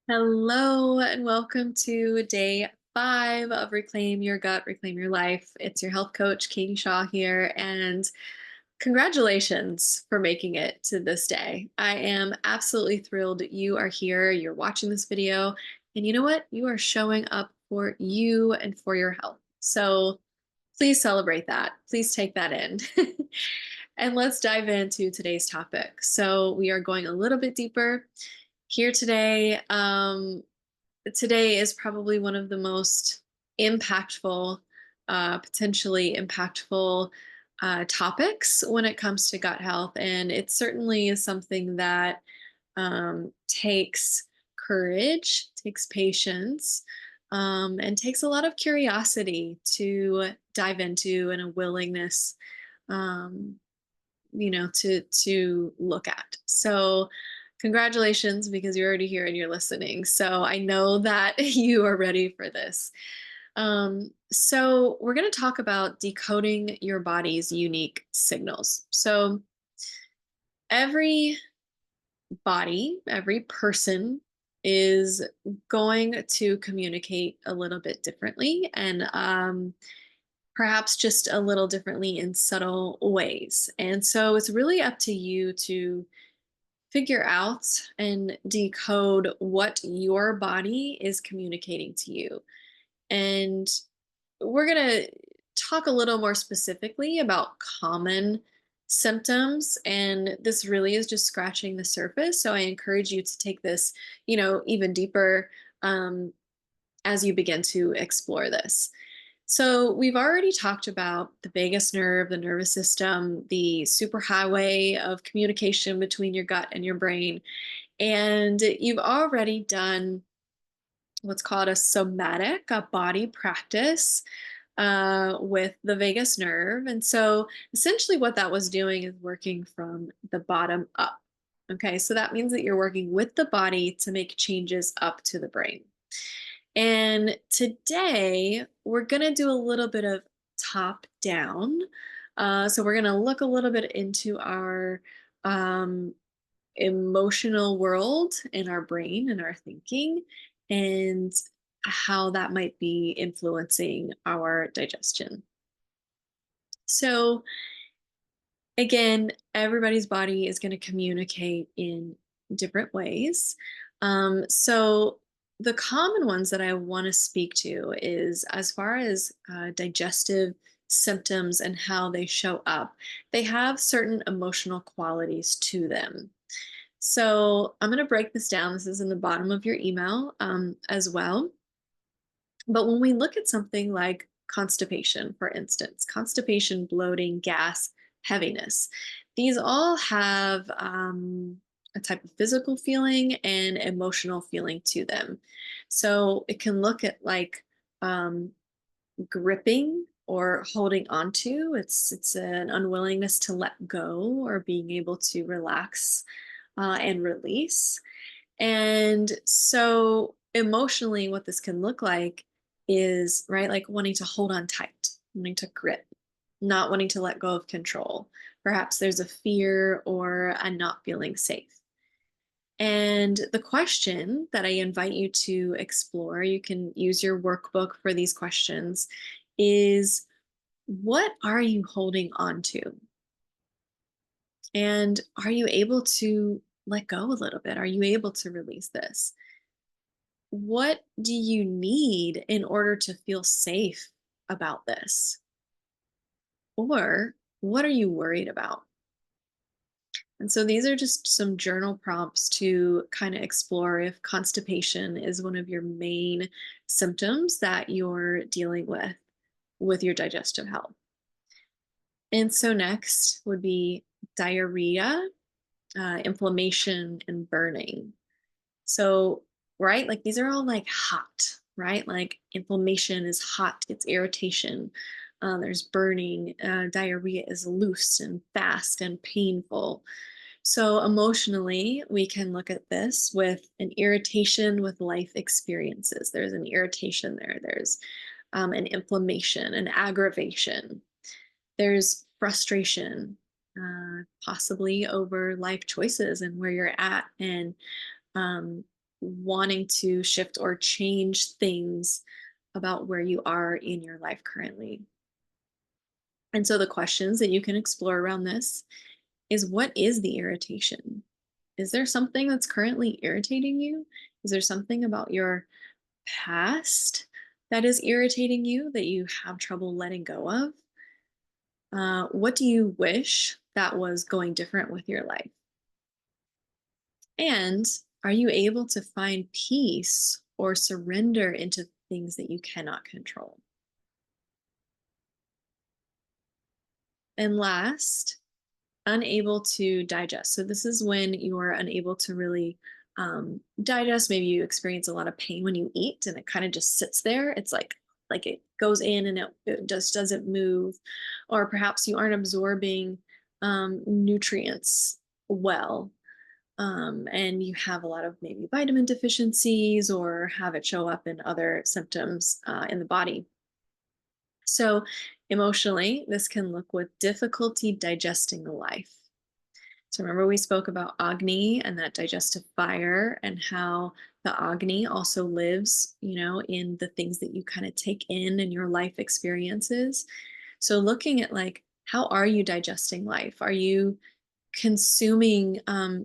Hello, and welcome to day 5 of Reclaim Your Gut, Reclaim Your Life. It's your health coach, Katie Shaw here, and congratulations for making it to this day. I am absolutely thrilled you are here, you're watching this video, and you know what? You are showing up for you and for your health. So please celebrate that. Please take that in. And let's dive into today's topic. So we are going a little bit deeper here today. Today is probably one of the most impactful, potentially impactful topics when it comes to gut health. And it certainly is something that takes courage, takes patience, and takes a lot of curiosity to dive into and a willingness, um, to look at. So congratulations, because you're already here and you're listening. So I know that you are ready for this. So we're going to talk about decoding your body's unique signals. So every body, every person is going to communicate a little bit differently, and perhaps just a little differently in subtle ways. And so it's really up to you to figure out and decode what your body is communicating to you. And we're going to talk a little more specifically about common symptoms. And this really is just scratching the surface. So I encourage you to take this, even deeper um, as you begin to explore this. So we've already talked about the vagus nerve, the nervous system, the superhighway of communication between your gut and your brain. And you've already done what's called a somatic, a body practice with the vagus nerve. And so essentially what that was doing is working from the bottom up. Okay, so that means that you're working with the body to make changes up to the brain. And today we're going to do a little bit of top down. So we're going to look a little bit into our um, emotional world in our brain and our thinking, and how that might be influencing our digestion. So, again, everybody's body is going to communicate in different ways. So, the common ones that I want to speak to is as far as digestive symptoms and how they show up, they have certain emotional qualities to them. So I'm going to break this down. This is in the bottom of your email as well. But when we look at something like constipation, for instance, constipation, bloating, gas, heaviness, these all have a type of physical feeling and emotional feeling to them. So it can look at like um, gripping or holding on to. It's an unwillingness to let go or being able to relax and release. And so emotionally, what this can look like is, right, like wanting to hold on tight, wanting to grip, not wanting to let go of control. Perhaps there's a fear or a not feeling safe. And the question that I invite you to explore, you can use your workbook for these questions, is what are you holding on to? And are you able to let go a little bit? Are you able to release this? What do you need in order to feel safe about this? Or what are you worried about? And so these are just some journal prompts to kind of explore if constipation is one of your main symptoms that you're dealing with your digestive health. And so next would be diarrhea, inflammation, and burning. So, right, like these are all like hot, right? Like inflammation is hot, it's irritation. There's burning, diarrhea is loose and fast and painful. So, emotionally, we can look at this with an irritation with life experiences. There's an irritation there, there's an inflammation, an aggravation, there's frustration, possibly over life choices and where you're at, and wanting to shift or change things about where you are in your life currently. And so the questions that you can explore around this is, what is the irritation? Is there something that's currently irritating you? Is there something about your past that is irritating you that you have trouble letting go of? What do you wish that was going different with your life? And are you able to find peace or surrender into things that you cannot control? And last, unable to digest. So this is when you're unable to really digest. Maybe you experience a lot of pain when you eat, and it kind of just sits there. It's like it goes in and it just doesn't move, or perhaps you aren't absorbing nutrients well, and you have a lot of maybe vitamin deficiencies or have it show up in other symptoms in the body. So, emotionally, this can look with difficulty digesting life. So, remember, we spoke about Agni and that digestive fire, and how the Agni also lives, in the things that you kind of take in your life experiences. So, looking at like, how are you digesting life? Are you consuming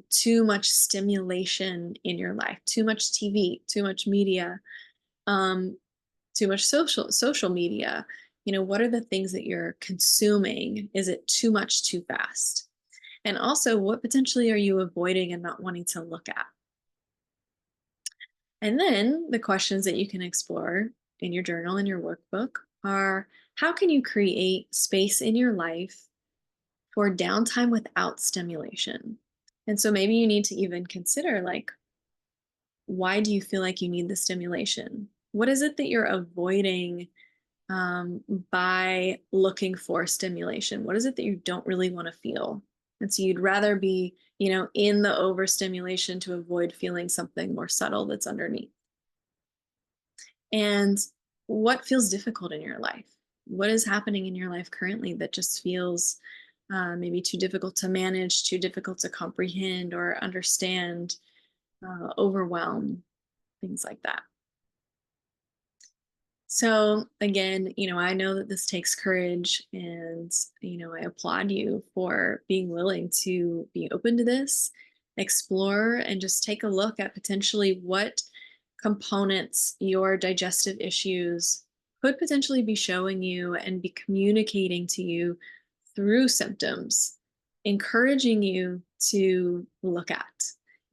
too much stimulation in your life, too much TV, too much media, um, too much social media? What are the things that you're consuming? Is it too much too fast? And also, what potentially are you avoiding and not wanting to look at? And then the questions that you can explore in your journal and your workbook are, how can you create space in your life for downtime without stimulation? And so maybe you need to even consider, like, why do you feel like you need the stimulation? What is it that you're avoiding um, by looking for stimulation? What is it that you don't really want to feel? And so you'd rather be, in the overstimulation to avoid feeling something more subtle that's underneath. And what feels difficult in your life? What is happening in your life currently that just feels maybe too difficult to manage, too difficult to comprehend or understand, overwhelm, things like that. So again, I know that this takes courage, and I applaud you for being willing to be open to this, explore, and just take a look at potentially what components your digestive issues could potentially be showing you and be communicating to you through symptoms, encouraging you to look at,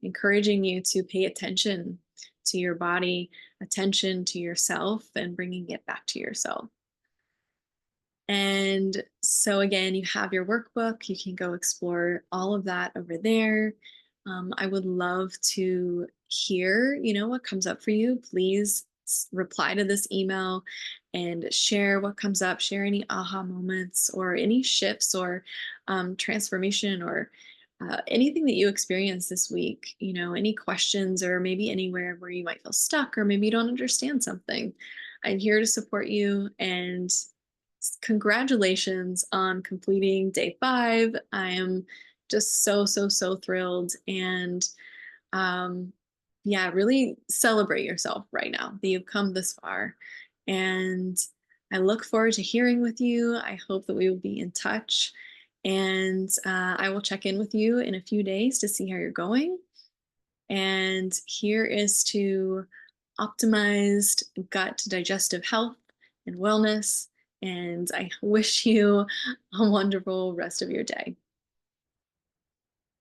encouraging you to pay attention to your body, attention to yourself, and bringing it back to yourself. And so, again, you have your workbook. You can go explore all of that over there. I would love to hear, what comes up for you. Please reply to this email and share what comes up, share any aha moments or any shifts or transformation, or anything that you experienced this week, any questions, or maybe anywhere where you might feel stuck or maybe you don't understand something. I'm here to support you, and congratulations on completing day 5. I am just so, so, so thrilled. And um, yeah, really celebrate yourself right now that you've come this far. And I look forward to hearing with you. I hope that we will be in touch. And I will check in with you in a few days to see how you're going. And here is to optimized gut digestive health and wellness. And I wish you a wonderful rest of your day.